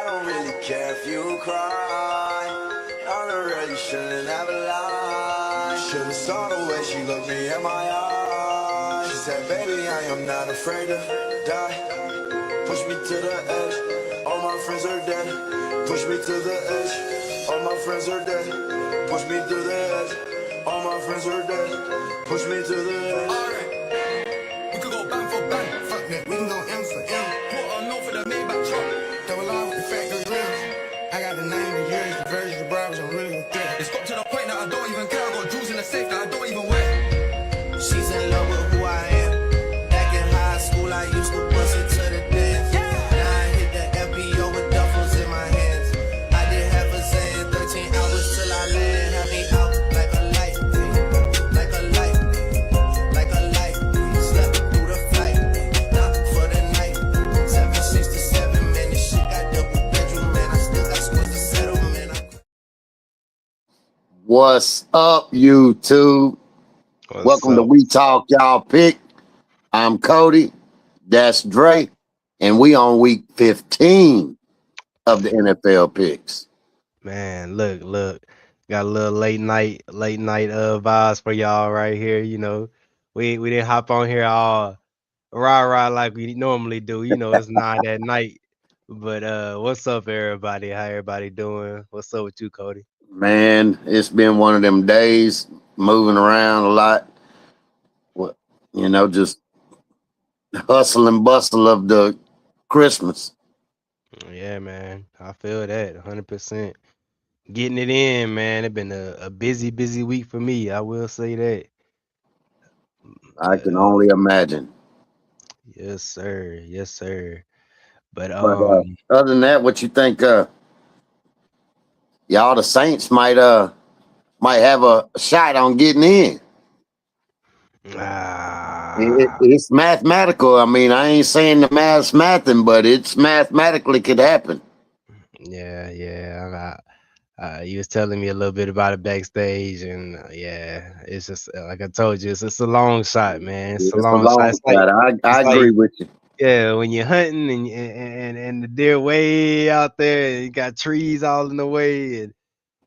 don't really care if you cry. I don't really shouldn't have lied. Should've saw the way she looked me in my eyes. She said, baby, I am not afraid to die. Push me to the edge, all my friends are dead. Push me to the edge, all my friends are dead. Push me to the edge, all my friends are dead. Push me to the edge. Alright, we could go bang for bang. Fuck that, we can go M for M. Put a note for the Maybach truck. Double R with the factory rims. I got the 90 years, the version, the bribes, I'm really a threat. It's got to the point that I don't even care. I got jewels in the safe that I don't even wear. She's in love with who I am. Back in high school, I used to bust it to the dance. Now I hit the FBO with duffels in my hands. I did half a Zan, 13 hours till I land. Had me out like a light, like a light, like a light. Slept through the flight, not for the night. 767, man, this shit got double bedroom, man. I still got scores to settle, man. What's up, YouTube? Welcome to We Talk Y'all Pick. I'm Cody. That's Dre. And we on week 15 of the NFL picks. Man, look. Got a little late night vibes for y'all right here. You know, we didn't hop on here all rah like we normally do. You know, it's 9 at night. But what's up, everybody? How everybody doing? What's up with you, Cody? Man, it's been one of them days, moving around a lot. You know, just hustle and bustle of the Christmas. Yeah, man. I feel that 100%. Getting it in, man. It's been a busy week for me. I will say that. I can only imagine. Yes, sir. Yes, sir. But But other than that, what you think? Y'all, the Saints might have a shot on getting in. It's mathematical. I mean, I ain't saying the math's mathing, but it's mathematically could happen. Yeah. You was telling me a little bit about it backstage, and yeah, it's just like I told you, it's a long shot, man. It's a long shot. It's shot. I agree with you. Yeah, when you're hunting and the deer way out there, and you got trees all in the way, and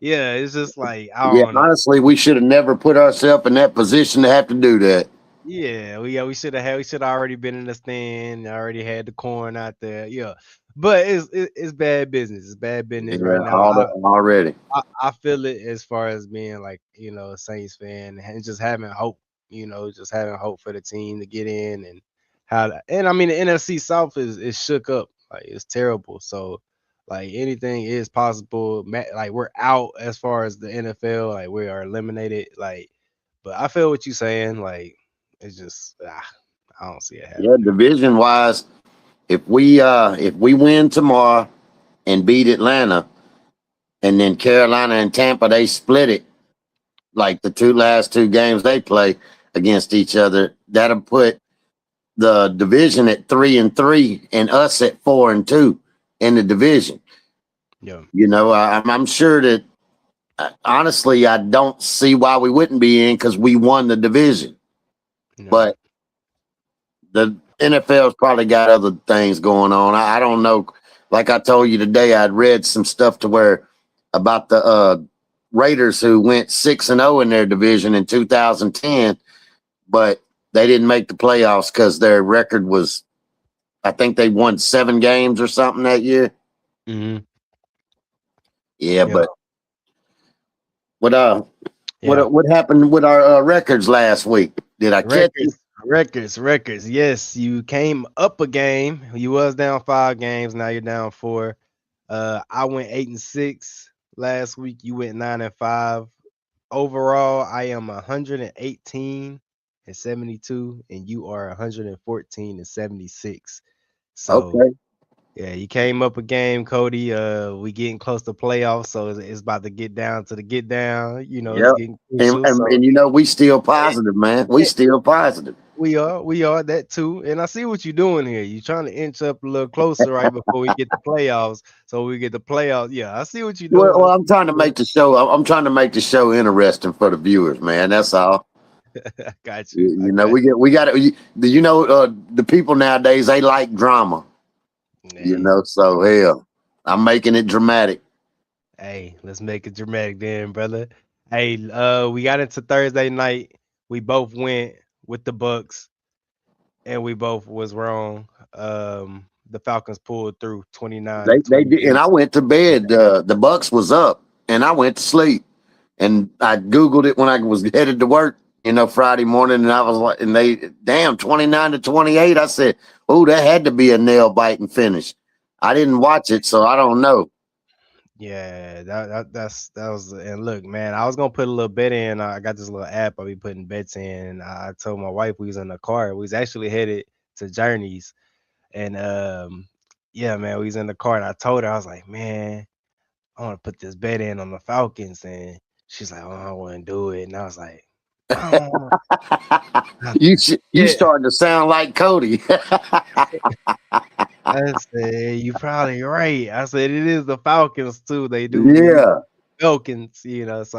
yeah, it's just like I don't know. Honestly, we should have never put ourselves in that position to have to do that. Yeah, we should have already been in the stand, already had the corn out there. Yeah, but it's bad business. It's bad business right now. Already. I feel it as far as being like, you know, a Saints fan and just having hope, you know, just having hope for the team to get in and and I mean the NFC South is shook up, like it's terrible. So like anything is possible. Like we're out as far as the NFL, like we are eliminated. Like, but I feel what you're saying. Like it's just I don't see it happening. Yeah, division wise, if we win tomorrow and beat Atlanta, and then Carolina and Tampa, they split it like the last two games they play against each other. That'll put the division at 3-3 and us at 4-2 in the division. Yeah, you know, I'm sure that honestly, I don't see why we wouldn't be in because we won the division. But the NFL's probably got other things going on. I don't know. Like I told you today, I'd read some stuff to where about the Raiders who went 6-0 in their division in 2010, but they didn't make the playoffs because their record was, I think they won 7 games or something that year. Mm-hmm. Yeah, but what happened with our records last week? Did I catch you? Records. Yes, you came up a game. You was down 5 games. Now you're down 4. I went 8-6 last week. You went 9-5. Overall, I am 118-72, and you are 114-76. So, okay. Yeah, you came up a game, Cody. We getting close to playoffs, so it's about to get down to the get down. You know, it's getting crucial. And you know, we still positive, man. We still positive. We are that too. And I see what you're doing here. You're trying to inch up a little closer right before we get the playoffs. So we get the playoffs. Yeah, I see what you're doing. Well, I'm trying to make the show. I'm trying to make the show interesting for the viewers, man. That's all. Got you. You know, we got it. You know, the people nowadays, they like drama. Yeah. You know, so hell, I'm making it dramatic. Hey, let's make it dramatic then, brother. Hey, we got into Thursday night. We both went with the Bucks, and we both was wrong. The Falcons pulled through 29 to They did, and 28. I went to bed. The Bucks was up, and I went to sleep. And I Googled it when I was headed to work, Friday morning, and I was like, and they, damn, 29-28. I said, oh, that had to be a nail biting finish. I didn't watch it, so I don't know. Yeah, that was. And look, man, I was gonna put a little bet in. I got this little app I be putting bets in. I told my wife we was in the car. We was actually headed to Journeys, and yeah, man, we was in the car, and I told her I was like, man, I want to put this bet in on the Falcons, and she's like, oh, I wouldn't do it, and I was like, oh, You yeah. starting to sound like Cody. I said, you probably right. I said it is the Falcons too. They do be Yeah, Falcons, so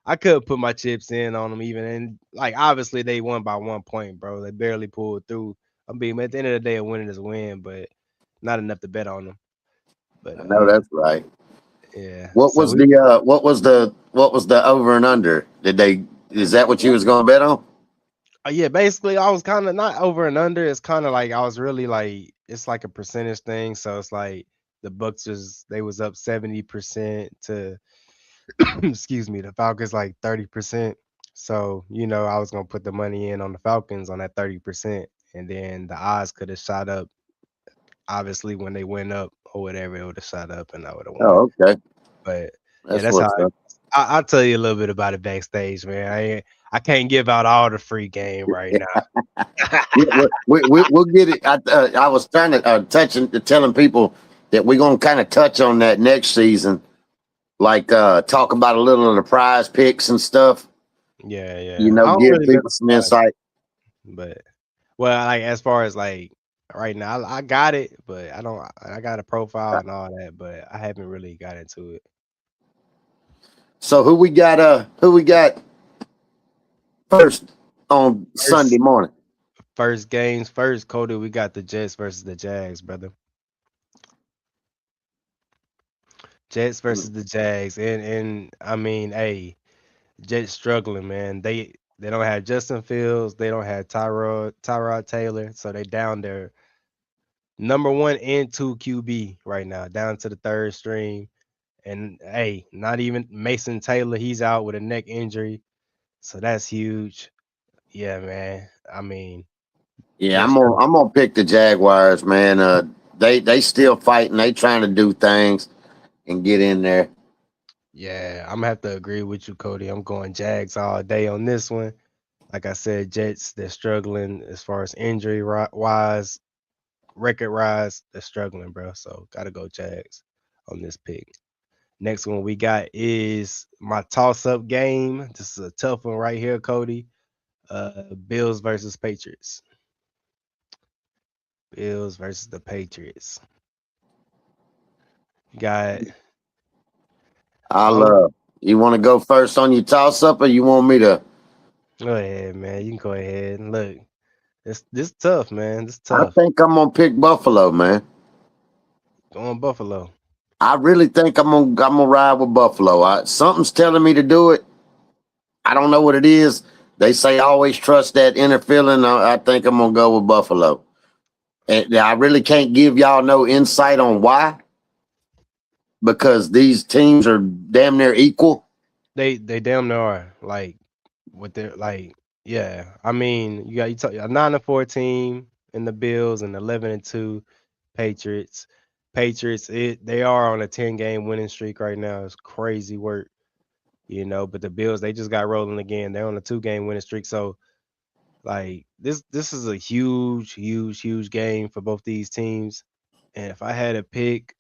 I could put my chips in on them even, and like obviously they won by 1 point, bro. They barely pulled through. I mean, at the end of the day, a win is a win, but not enough to bet on them. But I know that's right. yeah. What So was we, the over and under? Is that what you was going to bet on? yeah, basically I was kind of not over and under. It's kind of like I was really like it's like a percentage thing. So it's like the Bucks they was up 70% to excuse me, the Falcons like 30%. So, I was gonna put the money in on the Falcons on that 30%, and then the odds could have shot up. Obviously, when they went up or whatever, it would have shot up and I would have won. Oh, okay. But yeah, That's that's how what's up. I'll tell you a little bit about it backstage, man. I can't give out all the free game right now. We'll get it. I was trying to telling people that we're gonna kind of touch on that next season, like talk about a little of the prize picks and stuff. Yeah, yeah. I don't Give really know people some insight. but well, like as far as like right now, I got it, but I don't. I got a profile and all that, but I haven't really got into it. So who we got? Who we got first on Sunday First, morning? first games first, Cody. We got the Jets versus the Jags, brother. Jets versus the Jags, and I mean, hey, Jets struggling, man. They don't have Justin Fields, they don't have Tyrod Taylor, so they down their number one and two QB right now, down to the third string. And hey, not even Mason Taylor, he's out with a neck injury. So that's huge. Yeah, man. I mean, Yeah, they're I'm gonna pick the Jaguars, man. They still fighting. They trying to do things and get in there. yeah, I'm gonna have to agree with you, Cody. I'm going Jags all day on this one. Like I said, Jets, they're struggling as far as injury wise, record rise, they're struggling, bro. So gotta go Jags on this pick. Next one we got is my toss-up game. This is a tough one right here, Cody. Bills versus Patriots. Bills versus the Patriots. Got I'll I'm You want to go first on your toss up, or you want me to? go ahead, man. You can go ahead and look. This tough, man. This I tough. think I'm gonna pick Buffalo, man. Going Buffalo. I really think I'm gonna ride with Buffalo. Something's telling me to do it. I don't know what it is. They say always trust that inner feeling. I think I'm gonna go with Buffalo. And I really can't give y'all no insight on why, because these teams are damn near equal. They damn near are like with their like yeah. I mean, you talk a 9-14 in the Bills and 11-2 Patriots. Patriots, they are on a 10-game winning streak right now. It's crazy work, But the Bills, they just got rolling again. They're on a 2-game winning streak. So like this is a huge, huge, huge game for both these teams. And if I had to pick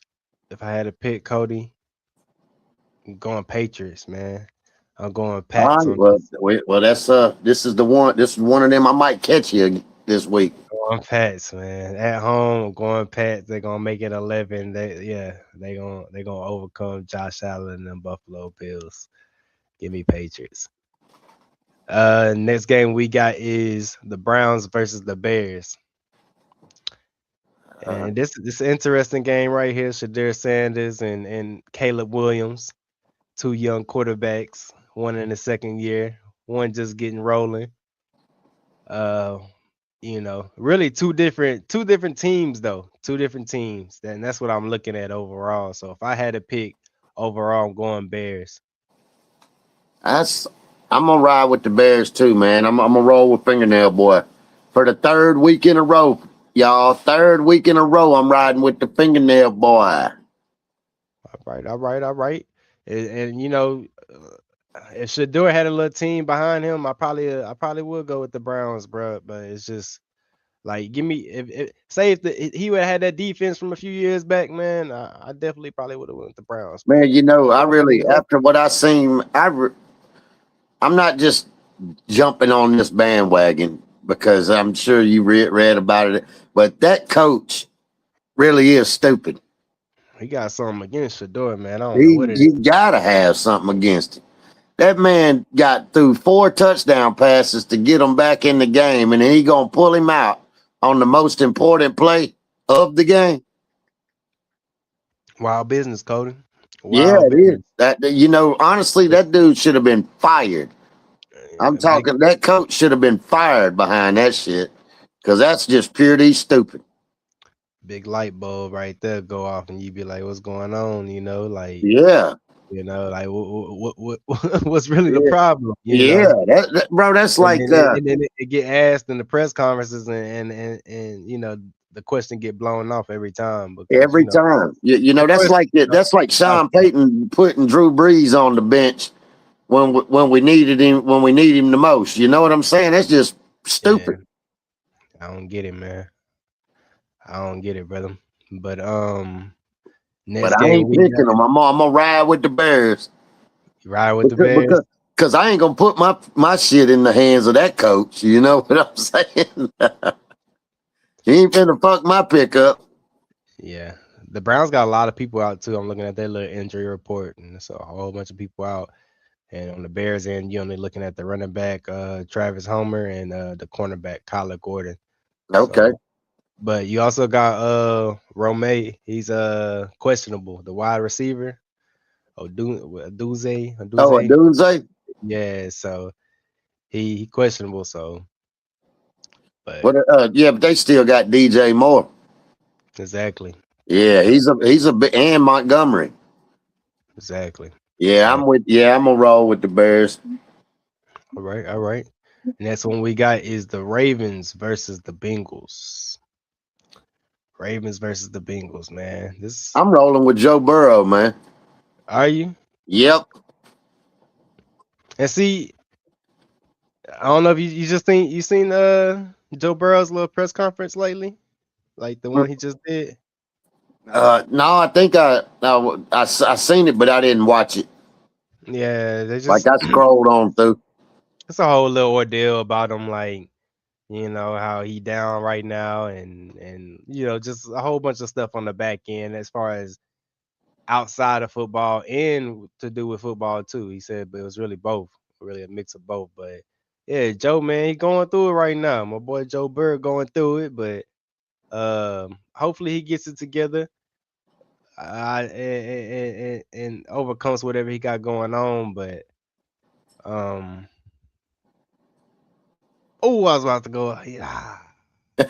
Cody, I'm going Patriots, man. I'm going All Pats right. on Well, this. that's this is the one. This is one of them. I might catch you this week. Going Pats, man. At home, going Pats. They're gonna make it 11. They gonna overcome Josh Allen and the Buffalo Bills. Give me Patriots. Next game we got is the Browns versus the Bears. And this interesting game right here, Shadir Sanders and Caleb Williams, two young quarterbacks, one in the second year, one just getting rolling. Uh, really two different teams though, two different teams. And that's what I'm looking at overall. So if I had to pick overall, I'm going Bears. That's I'm gonna ride with the Bears too, man. I'm gonna roll with fingernail boy for the third week in a row, y'all. Third week in a row, I'm riding with the fingernail boy. All right. And if Shador had a little team behind him, I probably would go with the Browns, bro. But it's just like give me if say if he would have had that defense from a few years back, man, I definitely probably would have went with the Browns. Man, But you know, I what about really you, bro? after what I seen, I'm not just jumping on this bandwagon because I'm sure you read about it, but that coach really is stupid. He got something against Shador, man. I don't know He what it you is. gotta have something against him. That man got through 4 touchdown passes to get him back in the game, and he gonna pull him out on the most important play of the game. Wild business, Cody. Yeah, Wild it is. business. Honestly, that dude should have been fired. I'm Big talking that coach should have been fired behind that shit because that's just purely stupid. big light bulb right there go off, and you be like, "What's going on?" Like. Yeah, Like what what's really the yeah, problem? yeah. Bro, that's And like then it get asked in the press conferences, and the question get blown off every time because every time. the That's question. like it. That's like Sean Payton putting Drew Brees on the bench when we needed him when we need him the most. You know what I'm saying? That's just Yeah, stupid. I don't get it, man. I don't get it, brother. But But next I game ain't we picking got them. I'm gonna ride with the Bears ride with the because Bears. because, because I ain't gonna put my shit in the hands of that coach. You know what I'm saying? He ain't finna fuck my pickup. Yeah, the Browns got a lot of people out too. I'm looking at their little injury report, and it's a whole bunch of people out. And on the Bears end, you're only looking at the running back, Travis Homer, and the cornerback, Kyler Gordon. Okay. So, but you also got Romay. He's questionable. The wide receiver, Oh, a Oduze. Dunze? Yeah, so he questionable. So, but What? Yeah, but they still got DJ Moore. exactly, Yeah, exactly, he's a and Montgomery. exactly. Yeah, But I'm gonna roll with the Bears. all right. Next one we got is the Ravens versus the Bengals. Ravens versus the Bengals, man. This I'm rolling with Joe Burrow, man. are you? Yep. And see, I don't know if you just seen Joe Burrow's little press conference lately, like the one he just did. No, I think I seen it, but I didn't watch it. Yeah, they Like just I scrolled on through. it's a whole little ordeal about him, like how he down right now, and just a whole bunch of stuff on the back end as far as outside of football and to do with football too. He said, but it was really both, really a mix of both. But yeah, Joe, man, he going through it right now. My boy Joe Burrow going through it, but hopefully he gets it together. And overcomes whatever he got going on. But um, oh, I was about to go. Yeah,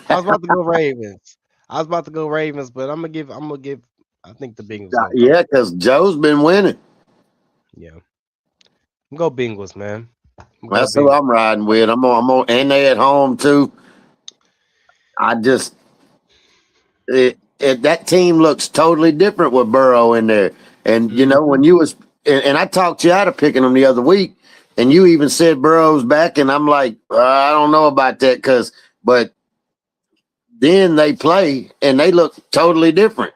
I was about to go Ravens. I was about to go Ravens, but I'm gonna give. I think the Bengals gonna come Yeah, through. because Joe's been winning. Yeah, I'm go Bengals, man. I'm go That's who Bengals. I'm riding with. And they at home too. I just that team looks totally different with Burrow in there. And Mhm. when you was and I talked you out of picking them the other week, and you even said Burrow's back, and I'm like, I don't know about that but then they play and they look totally different.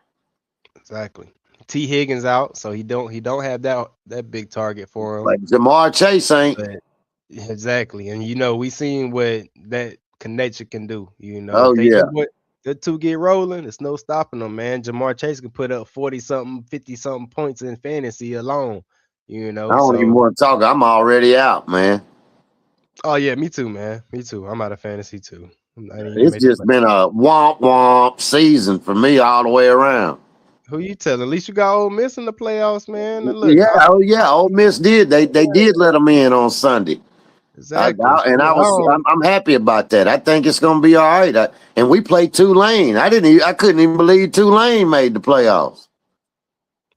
Exactly. T Higgins out, so he don't have that big target for him. Like Jamar Chase ain't. But exactly, and we seen what that connection can do. Oh If they yeah, do what the two get rolling, there's no stopping them, man. Jamar Chase can put up 40 something, 50 something points in fantasy alone. I don't even So want to talk. I'm already out, man. oh yeah, me too, man. Me too. I'm out of fantasy too. Not even It's made the just play. been a womp womp season for me all the way around. Who you telling? At least you got Ole Miss in the playoffs, man. And look, Yeah, oh yeah, Ole Miss did. They did let them in on Sunday. exactly. So, I'm happy about that. I think it's gonna be all right. And we played Tulane. I couldn't even believe Tulane made the playoffs.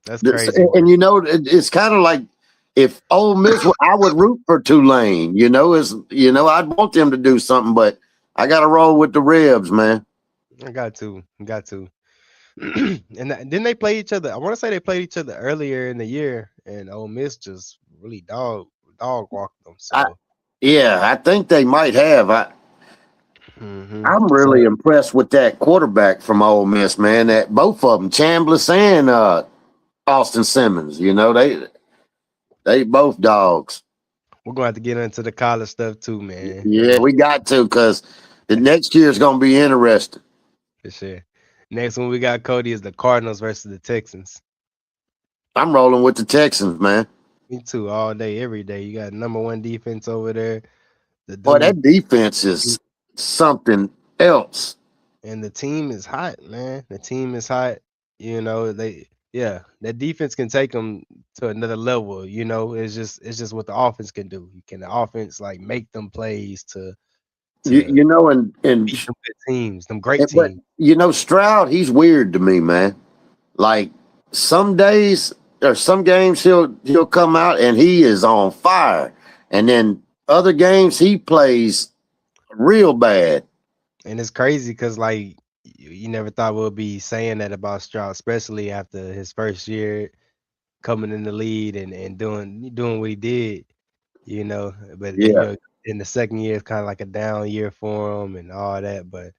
that's crazy. And you know, it's kind of like if Ole Miss, I would root for Tulane. I'd want them to do something, but I got to roll with the Rebs, man. I got to. Didn't they play each other? I want to say they played each other earlier in the year, and Ole Miss just really dog walked them. I, So, yeah, I think they might have. I'm so really impressed with that quarterback from Ole Miss, man. That both of them, Chambliss and Austin Simmons. They both dogs. we're gonna have to get into the college stuff too, man. Yeah, we got to because the next year is going to be interesting. For sure. Next one we got Cody is the Cardinals versus the Texans. I'm rolling with the Texans, man. Me too, all day, every day. You got number one defense over there. The Boy, dude that defense is something else. and the team is hot, man. The team is hot. That defense can take them to another level. It's just what the offense can do. Can the offense like make them plays to You, to you know, and beat them good teams, them great but teams. Stroud, he's weird to me, man. Like some days or some games he'll come out and he is on fire, and then other games he plays real bad. And it's crazy because like you never thought we'll be saying that about Stroud, especially after his first year coming in the lead and doing what he did. But then Yeah. in the second year it's kind of like a down year for him and all that. But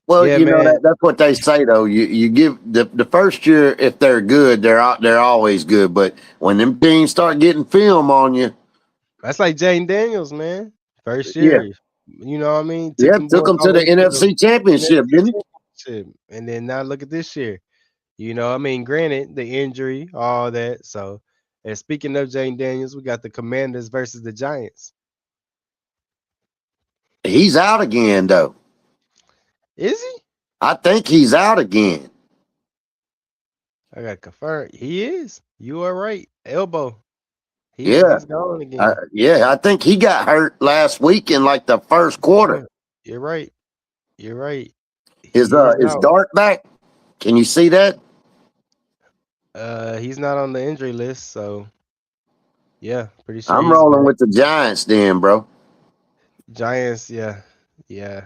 Well, yeah, man, that's what they say though. You give the first year if they're good, they're always good. But when them teams start getting film on you, that's like Jaden Daniels, man. First yeah, year, you know what I mean? Took yeah, them took boys them all to the the way to the NFC Championship, didn't NFC Championship, and then now look at this year. I mean, granted the injury, all that. So, and speaking of Jaden Daniels, we got the Commanders versus the Giants. he? He's out again though. Is he? I think he's out again. I got confirmed. He is. You are right. Elbow. Yeah, He's gone again. yeah. I think he got hurt last week in like the first Yeah, quarter. you're right. You're right. Is He is is out. Dart back? Can you see that? He's not on the injury list, so yeah, pretty sure I'm he's rolling back. with the Giants then, bro. Giants, yeah, yeah,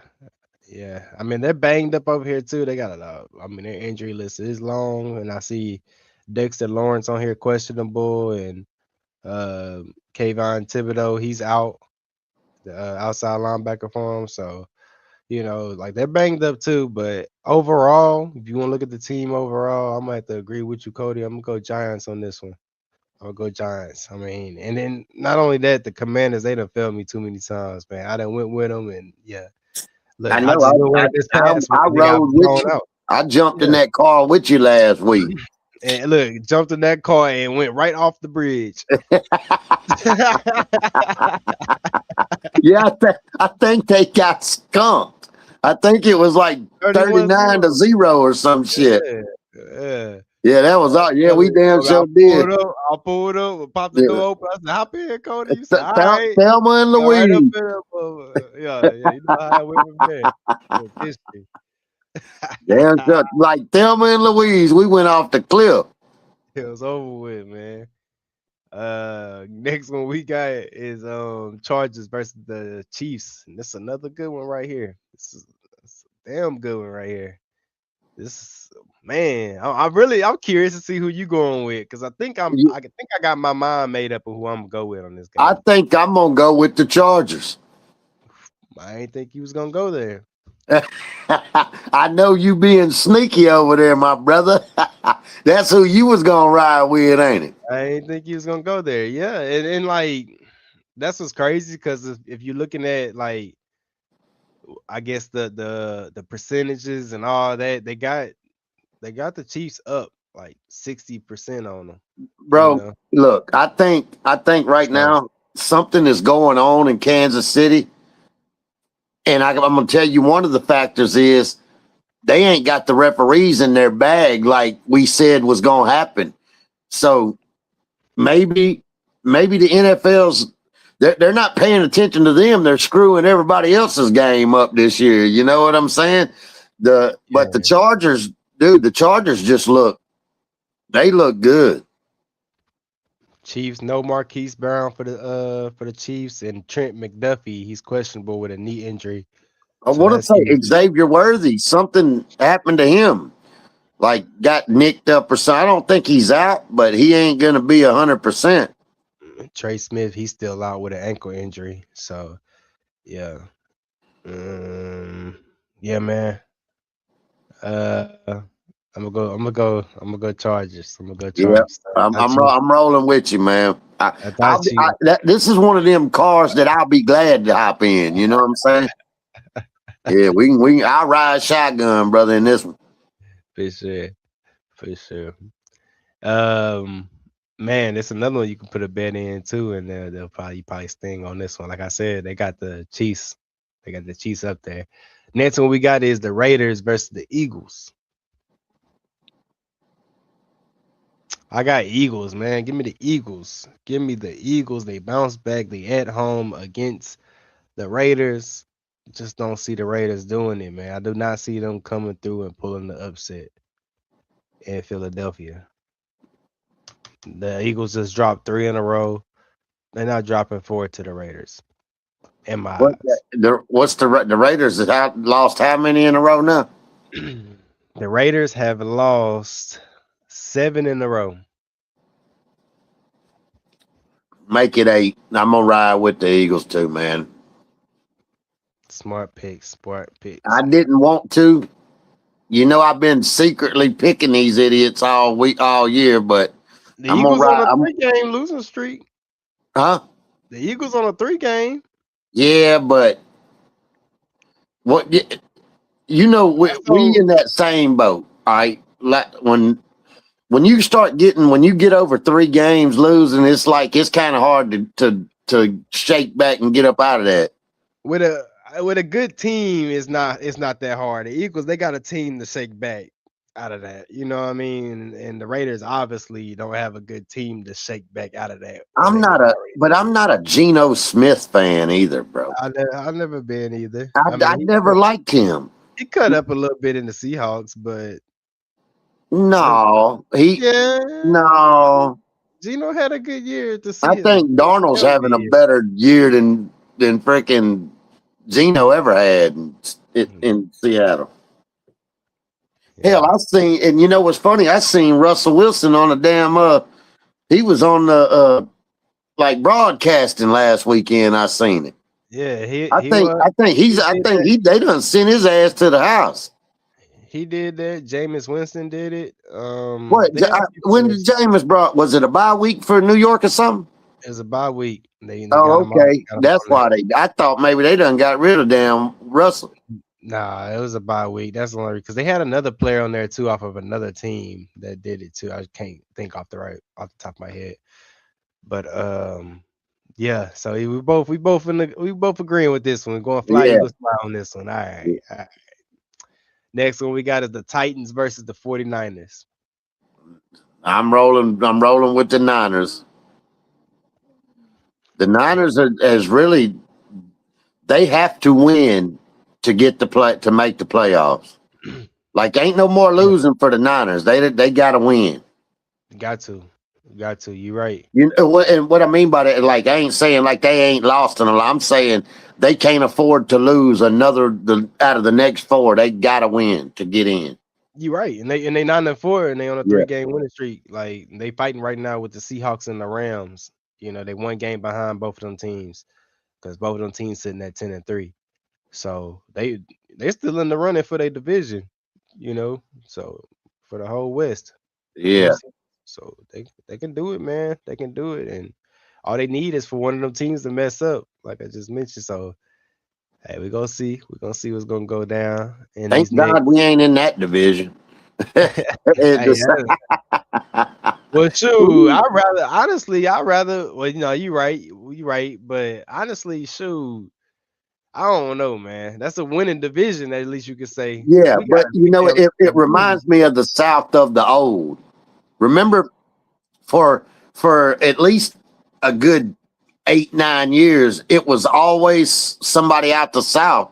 yeah. I mean, they're banged up over here too. They got a lot. I mean, their injury list is long, and I see Dexter Lawrence on here questionable, and Kayvon Thibodeau, he's out, the outside linebacker for him. So like they're banged up too. But overall, if you want to look at the team overall, I'm gonna have to agree with you, Cody. I'm gonna go Giants on this one. I'll go Giants. I mean, and then not only that, the Commanders, they done failed me too many times, man. I done went with them, and yeah. Look, I I know. just went with it this past week, I and they got rode with blown you. out. I jumped in Yeah. that car with you last week. And look, jumped in that car and went right off the bridge. Yeah, I think they got skunked. I think it was like 39 to 31-0. 0 or some shit. Yeah. Yeah. Yeah, that was all. Yeah, we damn I sure did. pulled up, popped the Yeah. door open. I said, hop in, Cody. You said, all right. Thelma and Got right up Louise. there. Yeah, you know how I went from there. With history. Damn sure. Like Thelma and Louise, we went off the cliff. It was over with, man. Next one we got is Chargers versus the Chiefs. And this is another good one right here. This is a damn good one right here. This is man, I'm curious to see who you going with because I think I got my mind made up of who I'm gonna go with on this game. I think I'm gonna go with the Chargers. I ain't think you was gonna go there. I know you being sneaky over there, my brother. That's who you was gonna ride with, ain't it? I ain't think you was gonna go there. Yeah, and like that's what's crazy because if you're looking at like I guess the percentages and all that, they got the Chiefs up like 60% on them. Bro, look, I think right So now something is going on in Kansas City And I'm gonna tell you, one of the factors is they ain't got the referees in their bag like we said was gonna happen. So maybe the NFL's they're not paying attention to them. They're screwing everybody else's game up this year. You know what I'm saying? But the Yeah. Chargers, dude, the Chargers just look good. Chiefs, no Marquise Brown for the Chiefs, and Trent McDuffie, he's questionable with a knee injury. I So want to that's say huge. Xavier Worthy, something happened to him, like got nicked up or something. I don't think he's out, but he ain't gonna be 100%. Trey Smith, he's still out with an ankle injury. So yeah. Yeah, man. I'm gonna go Chargers. I'm gonna go Yeah, Chargers. I'm rolling with you, man. I thought you This is one of them cars that I'll be glad to hop in. You know what I'm saying? Yeah, I'll ride shotgun, brother, in this one. for sure. For sure. Um Man, it's another one you can put a bet in too, and they'll probably sting on this one. Like I said, they got the Chiefs. They got the Chiefs up there. Next one we got is the Raiders versus the Eagles. I got Eagles, man. Give me the Eagles. Give me the Eagles. They bounce back. They at home against the Raiders. Just don't see the Raiders doing it, man. I do not see them coming through and pulling the upset in Philadelphia. The Eagles just dropped 3 in a row. They're not dropping 4 to the Raiders, in my eyes. What's the Raiders that lost how many in a row now? The Raiders have lost 7 in a row. Make it 8. I'm gonna ride with the Eagles too, man. Smart picks. Smart picks. I didn't want to. You know, I've been secretly picking these idiots all year, but The I'm gonna Eagles on ride. a 3-game losing streak. Huh? The Eagles on a 3-game. Yeah, but what? You know, we So in that same boat. All right, like when you when you get over 3 games losing, it's like it's kind of hard to shake back and get up out of that. with a good team, it's not that hard. The Eagles, they got a team to shake back out of that. You know what I mean? And the Raiders obviously don't have a good team to shake back out of that where they were already I'm there. not a Geno Smith fan either, bro. I've never been either. I I mean, never liked him. he cut up a little bit in the Seahawks, but No, yeah, no. Gino had a good year at the I season. think Darnold's Hell, having good a year. better year than freaking Geno ever had in Seattle. Hell, Yeah. and you know what's funny? I seen Russell Wilson on a damn he was on the like broadcasting last weekend. I seen it. Yeah, he was I did think that. they done sent his ass to the house. He did that. Jameis Winston did it. What? They had a few When did players. Jameis was it a bye week for New York or something? It was a bye week. They got Oh, him on okay. That's there. why I thought maybe they done got rid of damn Russell. Nah, it was a bye week. That's the only because they had another player on there too off of another team that did it too. I can't think off the top of my head. But yeah. So we both agreeing with this one. We're going fly Yeah. Eagles fly on this one. All right. All right. Next one we got is the Titans versus the 49ers. I'm rolling with the Niners. The Niners is really they have to win to get to make the playoffs. Like ain't no more Yeah, losing for the Niners. They got to win. got to. Got to. You're right. You know what I mean by that? Like I ain't saying like they ain't lost in a lot. I'm saying they can't afford to lose out of the next 4. They got to win to get in. You're right. And they 9-4 and they on a Yeah. 3-game winning streak. Like they fighting right now with the Seahawks and the Rams. You know, they 1 game behind both of them teams because both of them teams sitting at 10-3. So they're still in the running for their division, you know. So for the whole West, Yeah. NFC. So they can do it, man. They can do it. And all they need is for one of them teams to mess up, like I just mentioned. So hey, we're gonna see. We're gonna see what's gonna go down in Thank these next. God we ain't in that division. It Hey, just- well, shoot, I'd rather, well, you know, you're right, but honestly, shoot, I don't know, man. That's a winning division, at least you could say, because Yeah, we got but you know, it ability. reminds me of the South of the old. Remember, for at least a good 8 9 years, it was always somebody out the South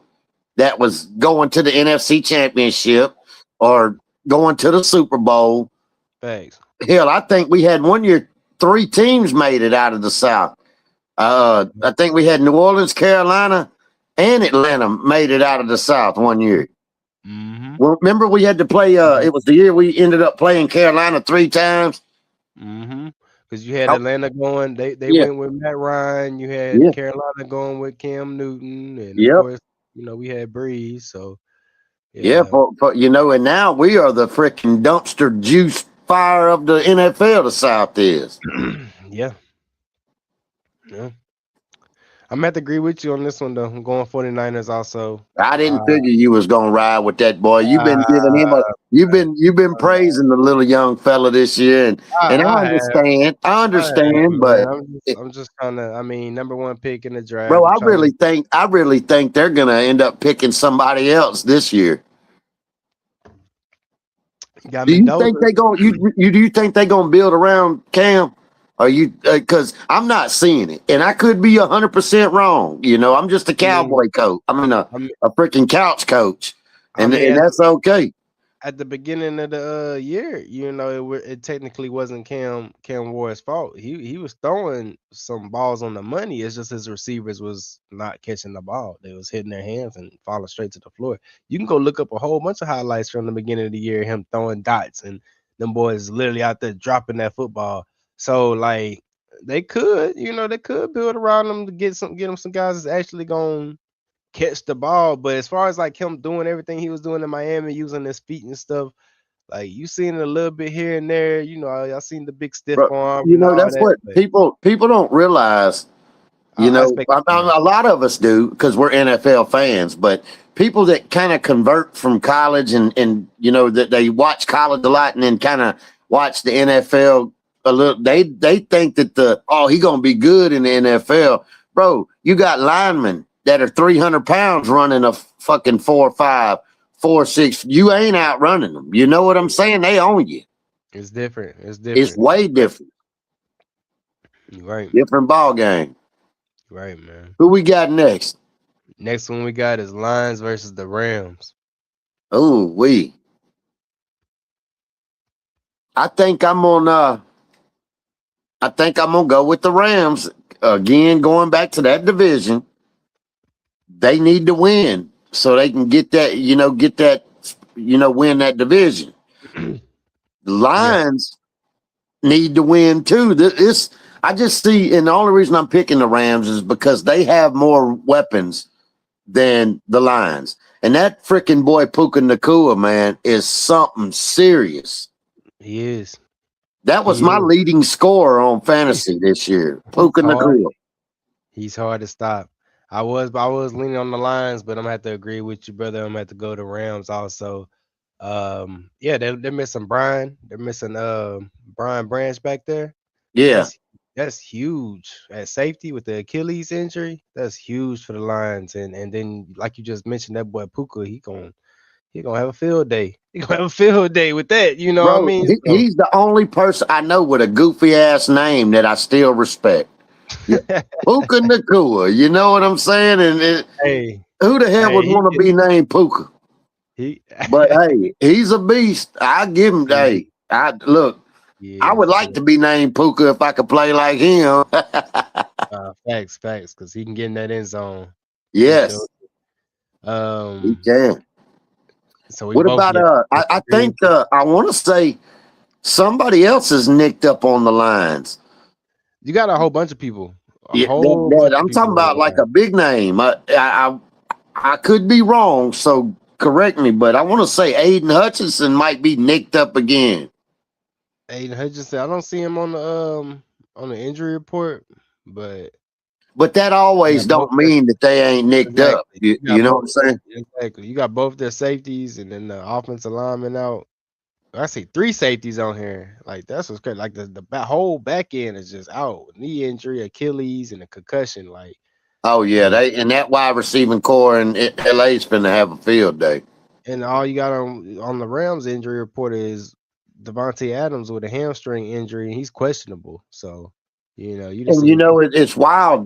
that was going to the NFC Championship or going to the Super Bowl. Facts. Hell, I think we had one year 3 teams made it out of the South. I think we had New Orleans, Carolina, and Atlanta made it out of the South one year. Mm-hmm. Well, remember we had to play. It was the year we ended up playing Carolina 3 times. Mm-hmm. Because you had Oh, Atlanta going, they yeah, went with Matt Ryan. You had yeah, Carolina going with Cam Newton, and of yep, course, we had Breeze. So yeah. yeah, And now we are the freaking dumpster juice fire of the NFL. The South is. yeah, yeah. I'm gonna have to agree with you on this one though. I'm going 49ers also. I Uh, didn't figure you was gonna ride with that boy. You've been giving him a. uh, You've been praising the little young fella this year, and I I have, understand. I I have, understand, man. but I'm just trying to. I mean, number one pick in the bro, draft. I'm trying to. I really think they're gonna end up picking somebody else this year. Got Do you think Mendoza. they going you do you think they gonna build around Cam? Are you because I'm not seeing it, and I could be 100% wrong. I'm just a I mean, cowboy coach. I mean I mean, a freaking couch coach, I and mean, that's okay. at the beginning of the year, it technically wasn't Cam Ward's fault. He was throwing some balls on the money. It's just his receivers was not catching the ball. They was hitting their hands and falling straight to the floor. You can go look up a whole bunch of highlights from the beginning of the year, him throwing dots and them boys literally out there dropping that football. So like they could build around them to get them some guys that's actually going catch the ball. But as far as like him doing everything he was doing in Miami, using his feet and stuff, like you seen it a little bit here and there. I seen the big stiff But arm and all that's that. what But people don't realize. I expect more. A lot of us do because we're NFL fans, but people that kind of convert from college and that they watch college a lot and then kind of watch the NFL a little, they think that he gonna be good in the NFL, bro. You got linemen that are 300 pounds running a fucking 4.5, 4.6. You ain't outrunning them. You know what I'm saying? They own you. It's different. It's It's different. way different, You're right. different ball game. You're right, man. Who we got next? Next one we got is Lions versus the Rams. Oh, I think I'm on. I think I'm gonna go with the Rams again. Going back to that division, they need to win so they can get that. Win that division. The Yeah, Lions need to win too. This I just see, and the only reason I'm picking the Rams is because they have more weapons than the Lions, and that freaking boy Puka Nakua, man, is something serious. he is. That was He my is. leading scorer on fantasy this year. He's Puka hard. Nakua. He's hard to stop. I was leaning on the Lions, but I'm gonna have to agree with you, brother. I'm gonna have to go to Rams also. Yeah, they're missing Brian. They're missing Brian Branch back there. Yeah, That's huge at safety with the Achilles injury. That's huge for the Lions. And then like you just mentioned, that boy Puka, he gonna have a field day. He gonna have a field day with that. You know what I bro, mean? he's the only person I know with a goofy ass name that I still respect. Yeah. So Puka Nakua. You know what I'm saying? And hey, who the hell would hey, want to be named Puka? he But hey, he's a beast. I give him. he Hey, I look. he I would is. like to be named Puka if I could play like him. Facts, because he can get in that end zone. He sure. Yes, he Um, can. so we What both about yeah. I think I want to say somebody else is nicked up on the lines. You got a whole bunch of people. A Yeah, whole bunch of I'm talking people on about the like line. a big name. I could be wrong, so correct me, but I want to say Aiden Hutchinson might be nicked up again. Aiden Hutchinson, I don't see him on the injury report, but But that you always got both don't mean that they ain't nicked up. exactly. You, You you got know what both I'm saying? exactly. You got both their safeties and then the offensive lineman out. I see three safeties on here. Like that's what's crazy. Like the whole back end is just out. Knee injury, Achilles, and a concussion. Like Oh yeah, And, they and that wide receiving core in LA's finna have a field day. and all you got on the Rams injury report is Devontae Adams with a hamstring injury, and he's questionable. So, you just And seen it's wild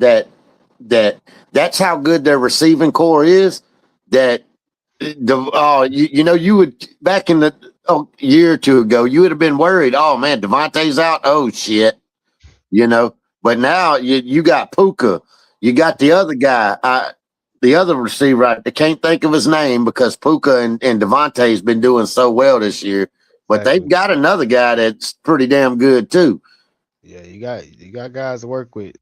that's how good their receiving core is. That you would back in the year or two ago, you would have been worried. Oh man, Devontae's out. Oh shit, you know. But now you got Puka, you got the other guy, the other receiver. I can't think of his name because Puka and Devontae's been doing so well this year. But they've exactly. got another guy that's pretty damn good too. Yeah, you got guys to work with.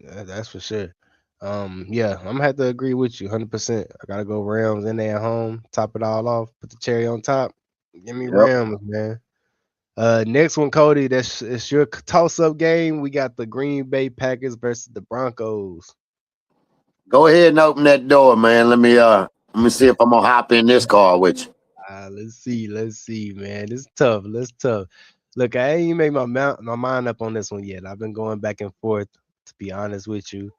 That's for sure. Yeah, I'm gonna have to agree with you 100%. I gotta go Rams in there at home, top it all off, put the cherry on top. Give me Yep. Rams, man. Next one, Cody. It's your toss-up game. We got the Green Bay Packers versus the Broncos. Go ahead and open that door, man. Let me see if I'm gonna hop in this car with you. Let's see, man. It's tough. It's tough. Look, I ain't made my mind up on this one yet. I've been going back and forth. To be honest with you,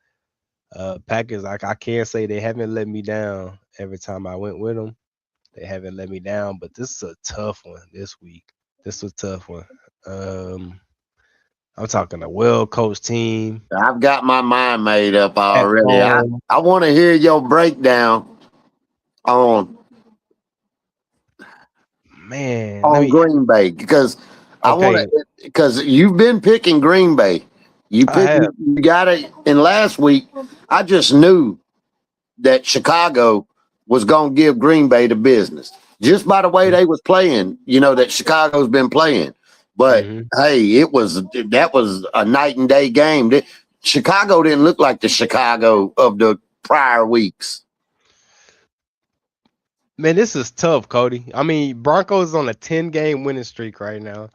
Packers, like I can't say they haven't let me down every time I went with them. They haven't let me down, but this is a tough one this week. This was a tough one. Um, I'm talking a well coached team I've got my mind made up at already. I, home. I want to hear your breakdown on Man, let on me. Green Bay Okay, because you've been picking Green Bay. I have. You got it. And last week, I just knew that Chicago was going to give Green Bay the business just by the way they was playing. That Chicago's been playing, but Hmm. hey, that was a night and day game. Chicago didn't look like the Chicago of the prior weeks. Man, this is tough, Cody. I mean, Broncos on a 10-game winning streak right now. Top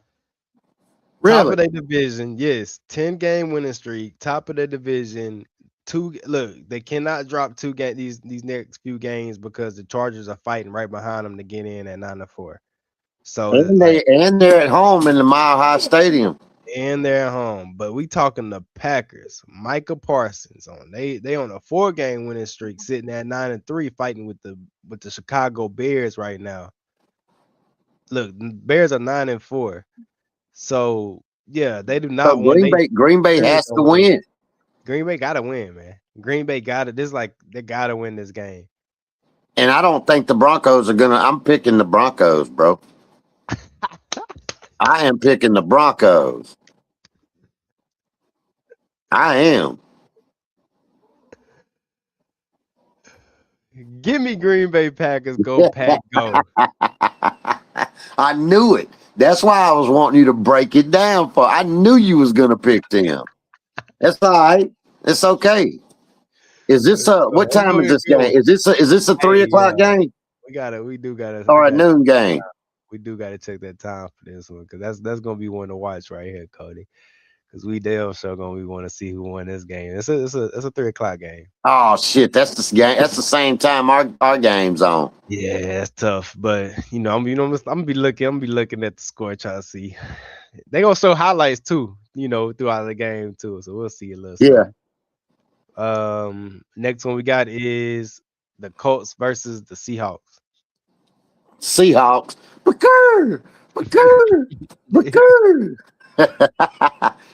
Really? of their division, yes. 10-game winning streak, top of the division. They cannot drop these next few games because the Chargers are fighting right behind them to get in at 9-4. So And like, they're at home in the Mile High Stadium. and they're at home. But we talking the Packers, Micah Parsons on they on a 4-game winning streak, sitting at 9-3, fighting with the Chicago Bears right now. Look, the Bears are 9-4. So yeah, they do So not want they Green Bay serious has to on winning. win. Green Bay gotta win, man. Green Bay got it. This is like they gotta win this game. And I don't think the Broncos are gonna. I'm picking the Broncos, bro. I am picking the Broncos. I am. Give me Green Bay Packers. Go Pack, go. I knew it. That's why I was wanting you to break it down for. I knew you was gonna pick them. That's all right. It's okay. Is this what Let's time go is ahead, this good game? one. Is this a Hey, 3 o'clock game we do gotta or a noon game? we do gotta check that time for this one because that's gonna be one to watch right here, Cody. Because we damn sure gonna we want to see who won this game. It's a 3 o'clock game. Oh shit, that's the game. That's the same time our game's on. Yeah, it's tough, but I'm gonna be looking at the score, trying to see. They gonna show highlights too, throughout the game too. So we'll see a little Yeah, something. Next one we got is the Colts versus the Seahawks. Seahawks. Bakur, Bakur, Bakur.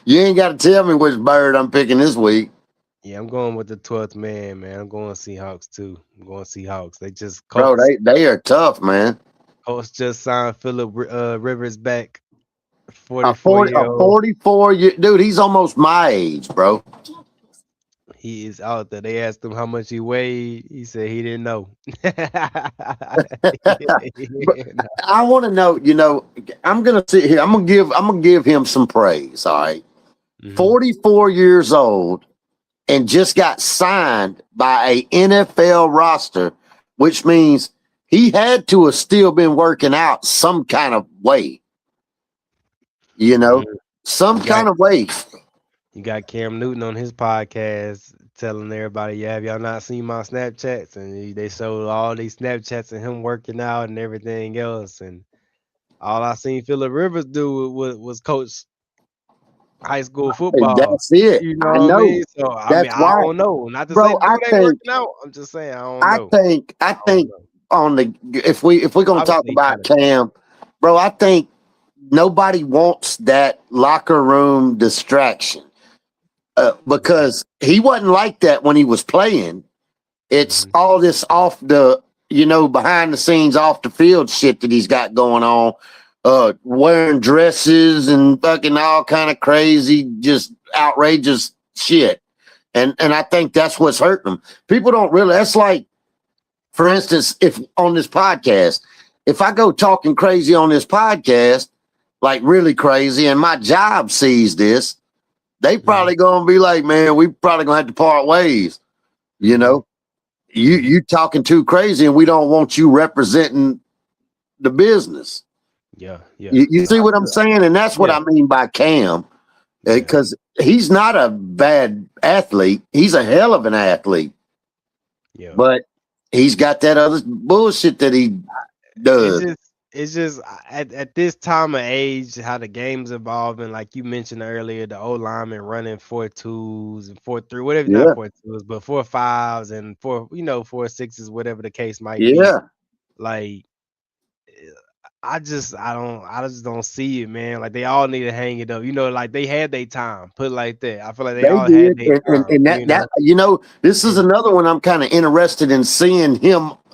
You ain't got to tell me which bird I'm picking this week, Yeah, I'm going with the 12th man. I'm going Seahawks too. I'm going Seahawks. They just bro. Colts. They are tough, man. Colts just signed Philip Rivers back, A 44 40, year a old. 44 year dude. He's almost my age, bro. He is out there. They asked him how much he weighed. He said he didn't know. But I want to know. I'm gonna sit here. I'm gonna give him some praise. All right, Mhm. 44 years old and just got signed by a NFL roster, which means he had to have still been working out some kind of way. You know, Mhm. some You got kind of way. you got Cam Newton on his podcast telling everybody, "Yeah, have y'all not seen my Snapchats?" And they showed all these Snapchats of him working out and everything else. And all I seen Phillip Rivers do was coach high school football. That's it. You know I what I know. mean? So I mean, That's I why, don't know. Not to say bro. the dude ain't working out. I'm just saying I don't I know. think, I I don't think know. on the if we're gonna talk Obviously, he's about trying to. Cam, bro, I think nobody wants that locker room distraction because he wasn't like that when he was playing. It's Mhm. all this off the, behind the scenes, off the field shit that he's got going on. Wearing dresses and fucking all kind of crazy, just outrageous shit. And I think that's what's hurting him. People don't really. That's like, for instance, if on this podcast, if I go talking crazy on this podcast, like really crazy, and my job sees this, they Mhm. probably gonna be like, "Man, we probably gonna have to part ways." You Mhm. know, you talking too crazy, and we don't want you representing the business. Yeah. Yeah. You No, see what I'm saying? And that's what yeah. I mean by Cam, Yeah. because he's not a bad athlete. He's a hell of an athlete, Yeah. but he's got that other bullshit that he It's does. just at this time of age, how the game's evolving, like you mentioned earlier, the old lineman running 4.2s and 4.3, whatever, not Yeah, 4.2s, but 4.5s and 4.6s, whatever the case might be. yeah. Like I just don't see it, man. Like they all need to hang it up. Like they had their time. Put it like that. I feel like they They all had did, their time, and that this is And another one I'm kind of interested in seeing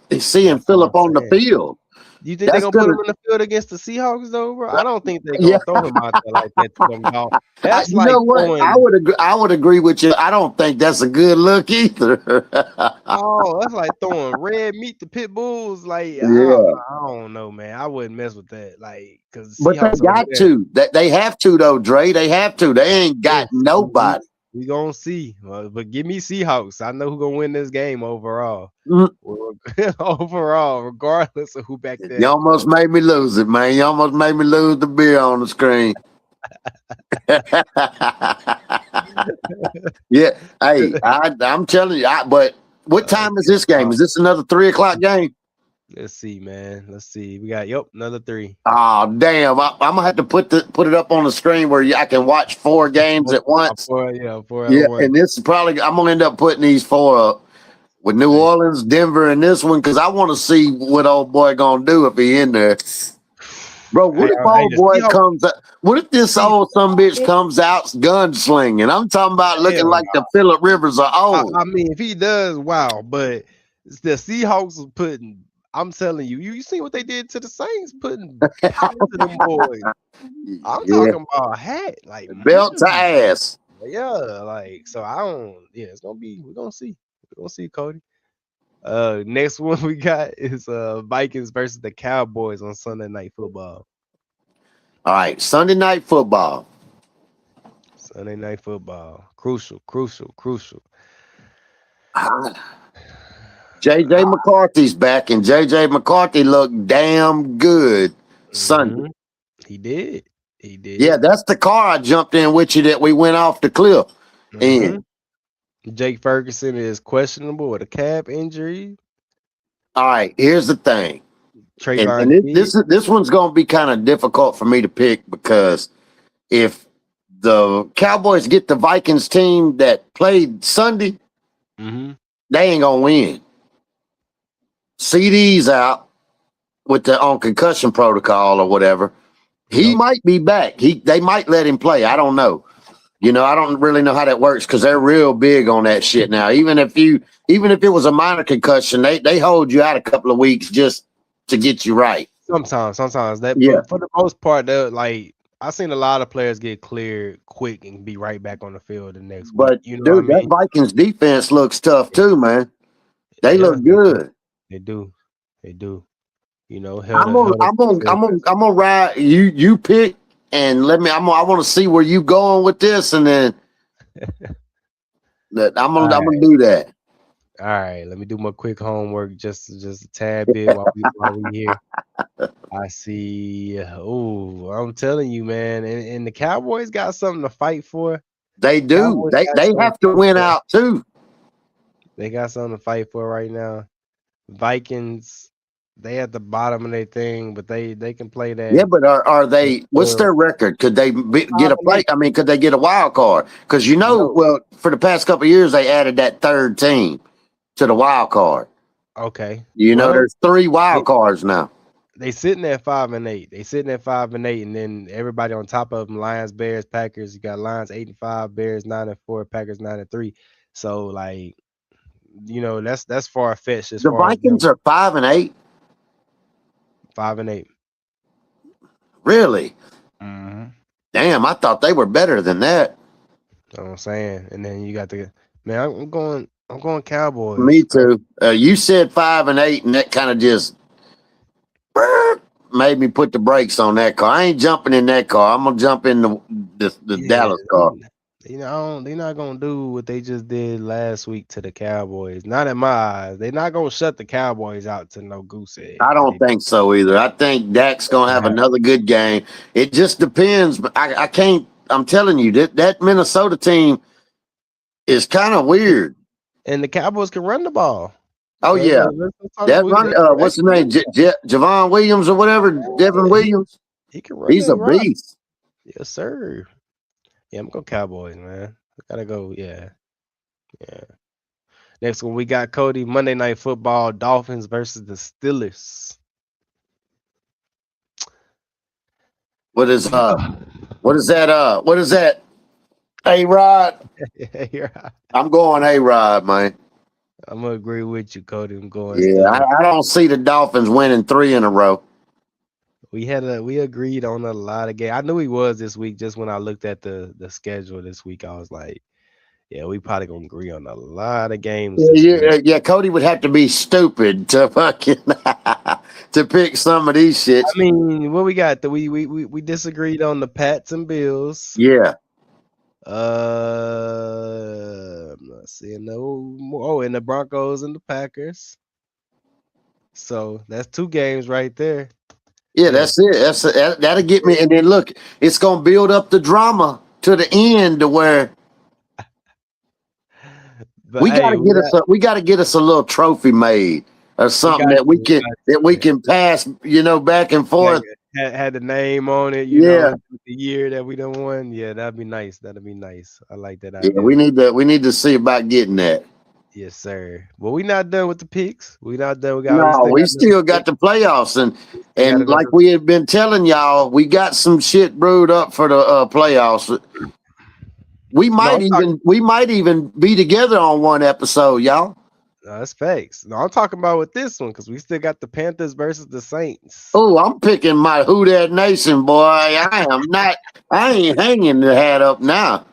that's all Philip I'm on the saying. field. Do you think they're That's gonna put gonna, him in the field against the Seahawks though, bro? I don't think they're yeah. gonna throw him out there like that to them dog. That's You like know what? throwing I would agree with you. I don't think that's a good look either. oh, that's like throwing red meat to pit bulls. Like Yeah, I don't know, man. I wouldn't mess with that. Like, cause but they Seahawks over got there. to. They have to though, Dre. They have to. They ain't Yeah, got nobody. we gonna see. But give me Seahawks. I know who gonna win this game overall. Mm, Well, overall, regardless of who back there You at almost quarterback. made me lose it, man. You almost made me lose the beer on the screen. Yeah. Hey, I'm telling you. But what time is Good this game? call. Is this another 3 o'clock game? Let's see, man. Let's see. We got another three. Oh damn! I'm gonna have to put it up on the screen where I can watch 4 games at once. Four at Yeah, once. and this is probably I'm gonna end up putting these 4 up with New Hey, Orleans, Denver, and this one because I want to see what old boy gonna do if he in there. Bro, what if hey, old the boy Seahawks. comes? What if this See, old some bitch comes out gunslinging? I'm talking about looking hell like no. the Phillip Rivers of old. I mean, if he does, wow. But the Seahawks was putting. I'm telling you, you see what they did to the Saints, putting power to them boys. I'm Yeah, talking about hat, like belt to money. ass. Yeah, like so. I don't. Yeah, it's gonna be. We're gonna see. We're gonna see, Cody. Next one we got is Vikings versus the Cowboys on Sunday Night Football. All right, Sunday night football. Sunday Night Football. Crucial, crucial, crucial. JJ McCarthy's back, and JJ McCarthy looked damn good Sunday. Mhm. He did. He Yeah, did. that's the car I jumped in with you that we went off the cliff in. Mhm. Jake Ferguson is questionable with a calf injury. All right, here's the thing, and Trayvon and this Diggs. this, is- this one's going to be kind of difficult for me to pick because if the Cowboys get the Vikings team that played Sunday, Mhm. they ain't gonna win. CD's out with the on concussion protocol or whatever. He Yep. might be back. They might let him play. I don't know. I don't really know how that works because they're real big on that shit now. Even if it was a minor concussion, they hold you out a couple of weeks just to get you right. Sometimes that, Yeah. but for the most part, they're like I seen a lot of players get cleared quick and be right back on the field the next week. But You know what I dude, that mean? Vikings defense looks tough too, man. They Yeah, look good. they do. They do. I'm gonna Held I'm gonna a I'm gonna I'm gonna ride you pick and let me I want to see where you going with this and then All I'm right. gonna do that. All right, let me do my quick homework just a tad bit while we here. I see. Oh, I'm telling you, man, and the Cowboys got something to fight for. They do. Cowboys got They something to have to fight win for. out too. They got something to fight for right now. Vikings. they at the bottom of their thing, but they can play Yeah, that. but are they? What's their record? Could they get Five a and play? eight. I mean, could they get a wild card? Because No. well, for the past couple of years, they added that third team to the wild card. Okay. Well, There's 3 they wild cards now. they sitting at 5 and 8. They sitting at 5 and 8, and then everybody on top of them: Lions, Bears, Packers. You got Lions 8-5, Bears 9-4, Packers 9-3. So like, that's far fetched as The far as them Vikings are 5-8. 5 and 8. Really? Mm-hmm. Damn, I thought they were better than that. You know what I'm saying, and then you got the man. I'm going Me Cowboys. too. You said 5-8, and that kind of just made me put the brakes on that car. I ain't jumping in that car. I'm gonna jump in the Yeah, Dallas car. they're not gonna do what they just did last week to the Cowboys. Not in my eyes. They're not gonna shut the Cowboys out to no goose egg. I don't think so either. I think Dak's gonna have another good game. It just depends. But I can't. I'm telling you that Minnesota team is kind of weird. And the Cowboys can run the ball. Oh yeah, Let's talk that about run. they What's his can name? run the Javon Williams or whatever. Devin ball. Yeah, Williams. he can run He's that a rock. beast. Yes, sir. Yeah, I'm going Cowboys, man. I gotta go. Yeah, yeah. Next one we got Cody Monday Night Football Dolphins versus the Steelers. What is What is that? What is that? A Rod. Yeah, I'm going A Rod, man. I'm gonna agree with you, Cody. I'm going Yeah, Steelers. I don't see the Dolphins winning 3 in a row. We agreed on a lot of games. I knew he was this week. Just when I looked at the schedule this week, I was like, yeah, we probably gonna agree on a lot of games Yeah, this week. yeah. Cody would have to be stupid to fucking to pick some of these I shits. mean, what we got? We disagreed on the Pats and Bills. Yeah, I'm not seeing no more. Oh, and the Broncos and the Packers. So that's 2 games right there. yeah. Yeah. That's it. That'll get me. And then look, it's gonna build up the drama to the end to where But hey, we gotta get us a little trophy made or we something got that you. we can pass. Back and Like forth. had the name on it, Yeah, the year that we done won. Yeah, that'd be nice. That'd be nice. I like that yeah. idea. We need to see about getting that. Yes, sir. But we not done with the picks. We not done. We No, still we got still got the playoffs, we still got and like another. we had been telling y'all, we got some shit brewed up for the playoffs. No, I'm talking. We might even be together on one episode, y'all. No, that's facts. No, I'm talking about with this one because we still got the Panthers versus the Saints. Oh, I'm picking my Who Dat Nation, boy. I am not. I ain't hanging the hat up now.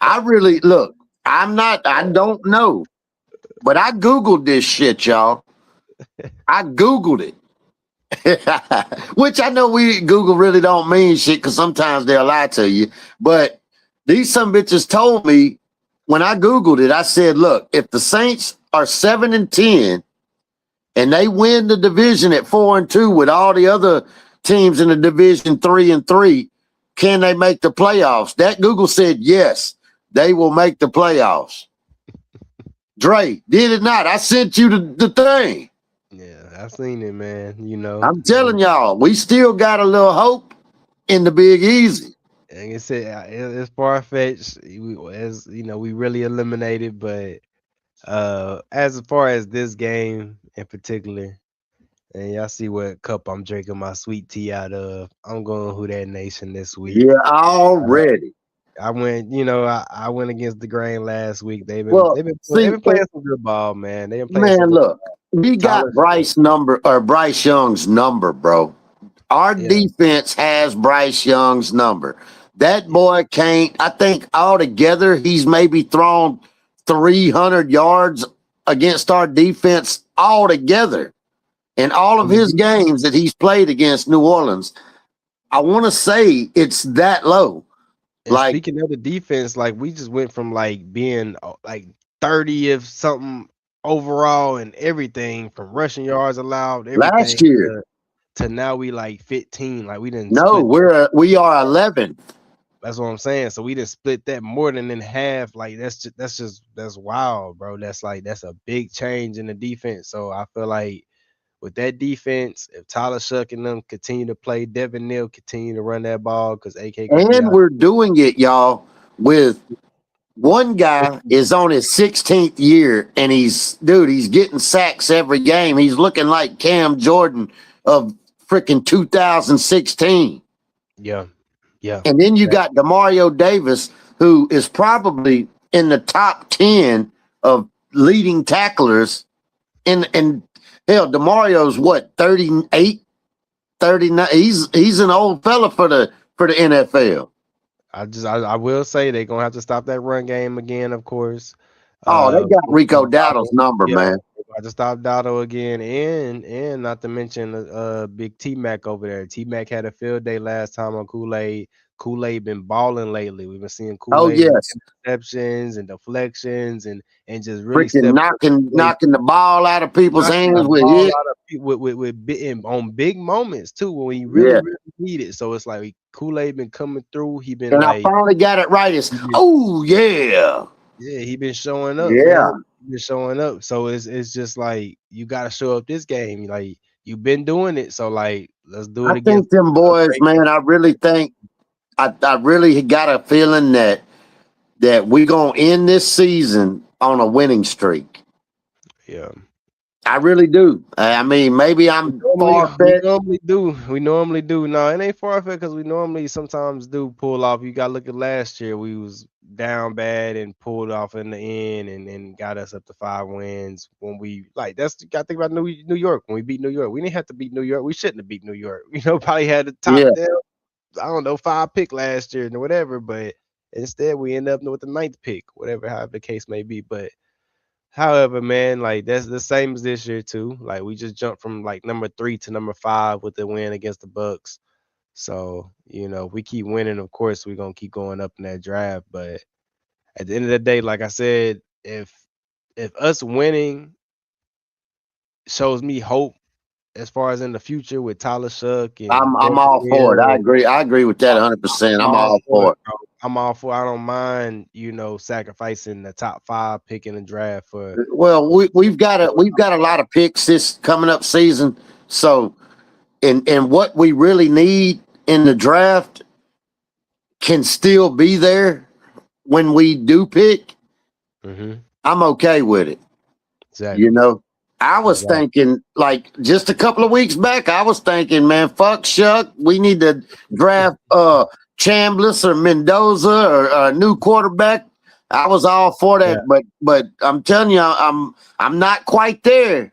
I really look. I'm not. I don't know, but I googled this shit, y'all. I googled it. Which I know we Google really don't mean shit because sometimes they'll lie to you. But these some bitches told me when I Googled it, I said, look, if the Saints are 7-10 and they win the division at 4-2 with all the other teams in the division 3-3, can they make the playoffs? That Google said yes, they will make the playoffs. Dre, did it not? I sent you the thing. Yeah, I've seen it, man. I'm telling y'all, we still got a little hope in the Big Easy. Like I said, it's far fetched. As we really eliminated, but as far as this game in particular, and y'all see what cup I'm drinking my sweet tea out of. I'm going Who Dat Nation this week. Yeah, already. I went, I went against the grain last week. Well, They've see, been playing some good ball, man. They've been playing some man, good look, we got Tyler. Bryce Young's number, bro. Our Yeah. defense has Bryce Young's number. That boy can't. I think altogether he's maybe thrown 300 yards against our defense altogether in all of his games that he's played against New Orleans. I want to say it's that low. And Like speaking of the defense, like we just went from like being like 30th something overall and everything from rushing yards allowed, everything last year. to now we like 15. Like we didn't No, split. we are 11th. That's what I'm saying. So we didn't split that more than in half. Like that's wild, bro. That's a big change in the defense. So I feel like with that defense, if Tyler Shuck and them continue to play, Devin Neal continue to run that ball because AK gonna be And out. we're doing it, y'all, with one guy is on his 16th year, and he's getting sacks every game. He's looking like Cam Jordan of freaking 2016. Yeah, yeah, And then you got Demario Davis, who is probably in the top 10 of leading tacklers. And hell, Demario's what, 38, 39? He's an old fella for the NFL. I will say they're gonna have to stop that run game again, of course. Oh, they got Rico Dotto, Dowdle's number, yeah, man. they got to stop Dotto again, and not to mention Big T Mac over there. T Mac had a field day last time on Kool-Aid. Kool-Aid been balling lately. We've been seeing Oh, Kool-Aid yes. interceptions and deflections and just really Freaking knocking the ball out of people's knocking hands the with ball it. out of on big moments too when he Yeah. really need it. So it's like Kool-Aid been coming through. He been And I like, finally got it right. It's, oh, yeah. yeah, he been showing up, Yeah. man. He been showing up. So it's just like you got to show up this game. Like you've been doing it, so like let's do it I again. think them boys, man, I really think I really got a feeling that we gonna end this season on a winning streak. Yeah. I really do. I mean, maybe I'm far-fetched. We normally do. No, it ain't far fetched because we normally sometimes do pull off. You gotta look at last year. We was down bad and pulled off in the end and got us up to 5 wins when we like that's you gotta think about New York. When we beat New York. We didn't have to beat New York. We shouldn't have beat New York. Probably had the top Yeah. 10, I don't know, 5 pick last year or whatever, but instead we end up with the 9th pick, whatever however the case may be. But however, man, like that's the same as this year too. Like we just jumped from like number 3 to number 5 with the win against the Bucks. So, if we keep winning, of course, we're gonna keep going up in that draft. But at the end of the day, like I said, if us winning shows me hope as far as in the future with Tyler Shuck and I'm all for it. I agree with that 100%. I'm all for it. bro. I'm all for. I don't mind, sacrificing the top 5 pick in the draft for. Well, we've got a lot of picks this coming up season. So, and what we really need in the draft can still be there when we do pick. Mhm. I'm okay with it. Exactly. I was thinking, like, just a couple of weeks back, I was thinking, man, fuck Shuck. We need to draft Chambliss or Mendoza or a new quarterback. I was all for that, but I'm telling you, I'm not quite there.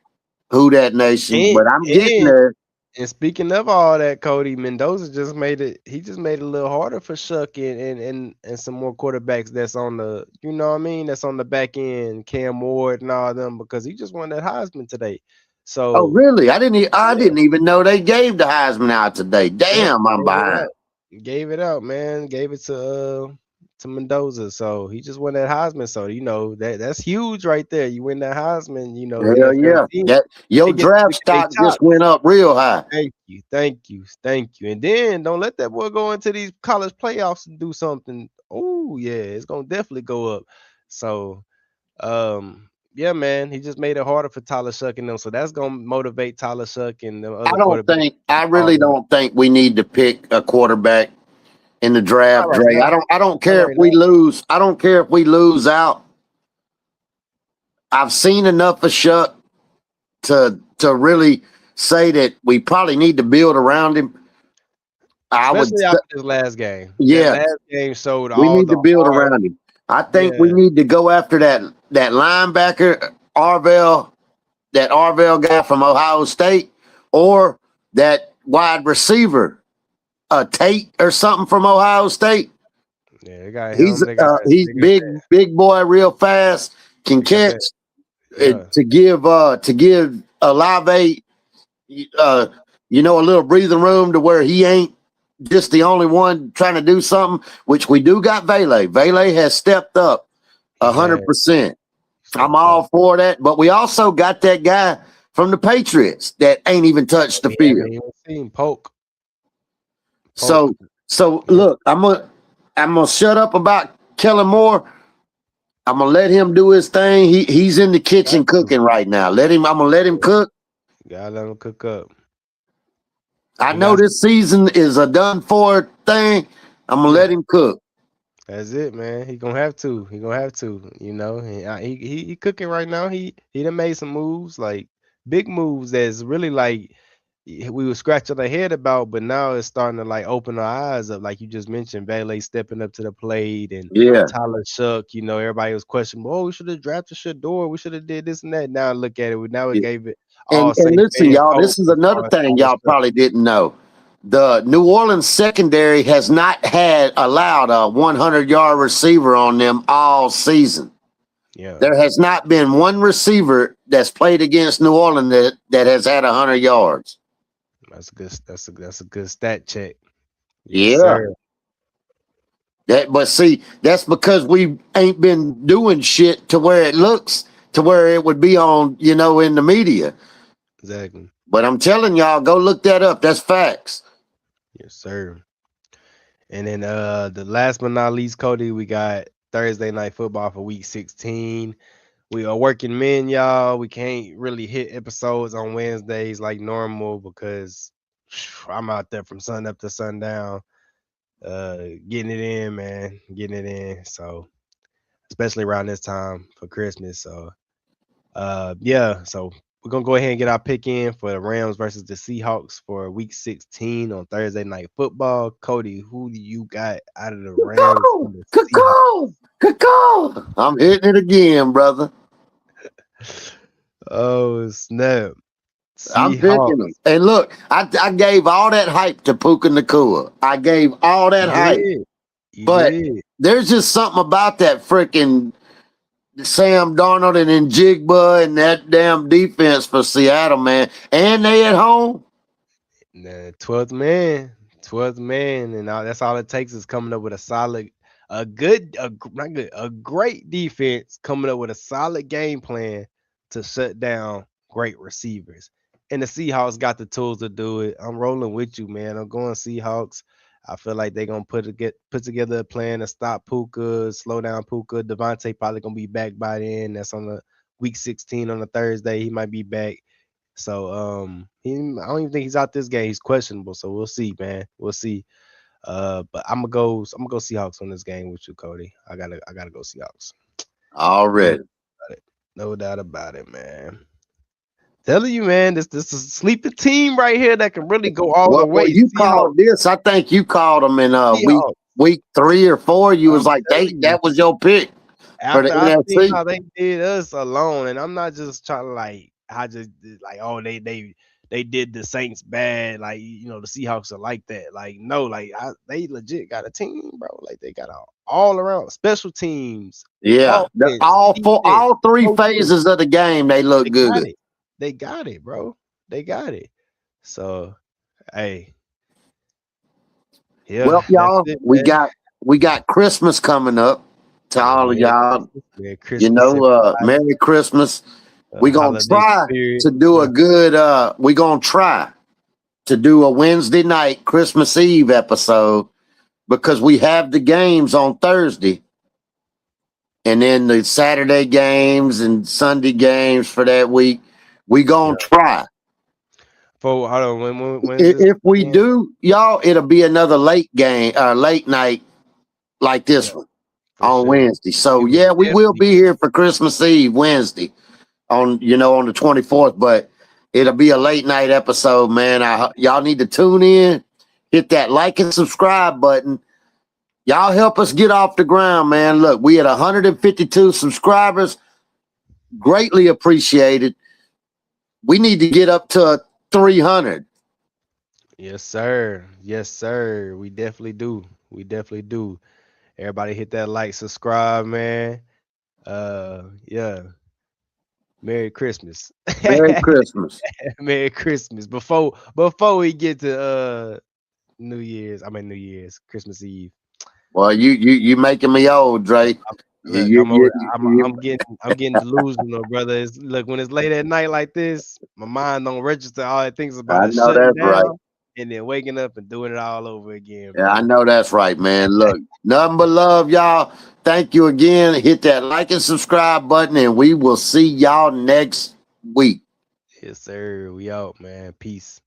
Who that nation? But I'm getting there. And speaking of all that, Cody, Mendoza just made it. He just made it a little harder for Shuck and some more quarterbacks that's on the, that's on the back end, Cam Ward and all them, because he just won that Heisman today. So, oh really? I didn't even know they gave the Heisman out today. Damn, I'm behind. Gave it out, man. Gave it to Mendoza. So he just won that Heisman. So that's huge right there. You win that Heisman. Hell yeah. Your draft stock just went up real high. Thank you. And then don't let that boy go into these college playoffs and do something. Oh yeah, it's gonna definitely go up. So, yeah, man, he just made it harder for Tyler Shuck and them. So that's gonna motivate Tyler Shuck and the other quarterbacks. I really don't think we need to pick a quarterback in the draft, Dre. I don't care if we lose. I don't care if we lose out. I've seen enough of Shuck to really say that we probably need to build around him. Especially after this last game. Yeah, that last game showed we need to build around him. I think we need to go after that linebacker Arvell guy from Ohio State, or that wide receiver, Tate or something from Ohio State. Yeah, they got him. He's big boy, real fast, can catch. To give Olave, a little breathing room to where he ain't just the only one trying to do something, which we do got Vele. Vele has stepped up 100%. I'm all for that. But we also got that guy from the Patriots that ain't even touched the field. Seen Polk. So look, I'm gonna shut up about Kellen Moore. I'm gonna let him do his thing. He's in the kitchen cooking right now. I'm gonna let him cook. Gotta let him cook up. I He know got this season is a done for thing. I'm gonna let him cook. That's it, man. He gonna have to. He gonna have to. You know, he cooking right now. He done made some moves, like big moves that's really like we were scratching our head about, but now it's starting to like open our eyes up. Like you just mentioned, Bailey stepping up to the plate and Yeah, Tyler Shuck. You know, everybody was questioning, oh, we should have drafted Shador. We should have did this and that. Now look at it. Now it yeah. gave it And all and Saint listen, fan y'all. hope This is as another far as thing Tyler y'all Shuck. probably didn't know. The New Orleans secondary has not had allowed a 100-yard receiver on them all season. Yeah, There has not been one receiver that's played against New Orleans that has had 100 yards. that's a good. That's a good stat check. Yes, Yeah. sir. But see, that's because we ain't been doing shit to where it looks to where it would be on, in the media. Exactly. But I'm telling y'all, go look that up. That's facts. Yes, sir. And then the last but not least, Cody, we got Thursday night football for week 16. We are working men, y'all. We can't really hit episodes on Wednesdays like normal because I'm out there from sun up to sundown, getting it in, man, getting it in. So especially around this time for Christmas. So yeah, so we're gonna go ahead and get our pick in for the Rams versus the Seahawks for week 16 on Thursday night football. Cody, who do you got out of the Rams Caw, and the caw, caw. I'm hitting it again, brother. Seahawks? Oh snap. I'm Seahawks. picking them. And look, I gave all that hype to Puka Nakua. I gave all that You hype. did. You But did. there's just something about that freaking Sam Darnold and Njigba and that damn defense for Seattle, man. And they at home. Nah, 12th man. 12th man. And that's all it takes is coming up with a solid, not good, a great defense coming up with a solid game plan to shut down great receivers. And the Seahawks got the tools to do it. I'm rolling with you, man. I'm going Seahawks. I feel like they're gonna put together a plan to stop Puka, slow down Puka. Devontae probably gonna be back by then. That's on the week 16 on a Thursday. He might be back. So I don't even think he's out this game. He's questionable. So we'll see, man. We'll see. But I'm gonna go Seahawks on this game with you, Cody. I gotta go Seahawks. No doubt Already. about it. No doubt about it, man. Telling you, man, this is a sleeping team right here that can really go all the Well, way. you Seahawks, called this. I think you called them in week Seahawks. week 3 or 4. You was I'm like, telling you. that was your pick for the After I seen NFC. how they did us alone, and I'm not just trying to like I just like oh they did the Saints bad, like the Seahawks are like that. Like no, like they legit got a team, bro. Like they got all around special teams, Yeah, offense, defense, all three coaching. phases of the game, they look They good. got it. They got it, bro. They got it. So hey, yeah, Well, that's y'all, it, we man. got Christmas coming up to Yeah, all of Merry y'all. Christmas, Merry Christmas, Merry everybody. Christmas. We gonna Holiday try spirit. to do a good. We gonna try to do a Wednesday night Christmas Eve episode because we have the games on Thursday, and then the Saturday games and Sunday games for that week. We gonna try. For hold on, when's this If we again? do, y'all, it'll be another late game, late night like Yeah, this one for on sure. Wednesday. So We will yeah, we will definitely. be here for Christmas Eve Wednesday on the 24th, but it'll be a late night episode, man. Y'all need to tune in, hit that like and subscribe button. Y'all help us get off the ground, man. Look, we at 152 subscribers. Greatly appreciated. We need to get up to 300. Yes, sir. Yes, sir. We definitely do. We definitely do. Everybody hit that like, subscribe, man. Yeah. Merry Christmas. Merry Christmas. Merry Christmas. Before we get to New Year's, New Year's, Christmas Eve. Well, you making me old, Dre. Look, You, you, I'm getting delusional, brother. Look, when it's late at night like this, my mind don't register all it thinks about I is know shutting that's right. down and then waking up and doing it all over again, Yeah, I bro. know that's right, man. Look, nothing but love, y'all. Thank you again. Hit that like and subscribe button, and we will see y'all next week. Yes, sir. We out, man. Peace.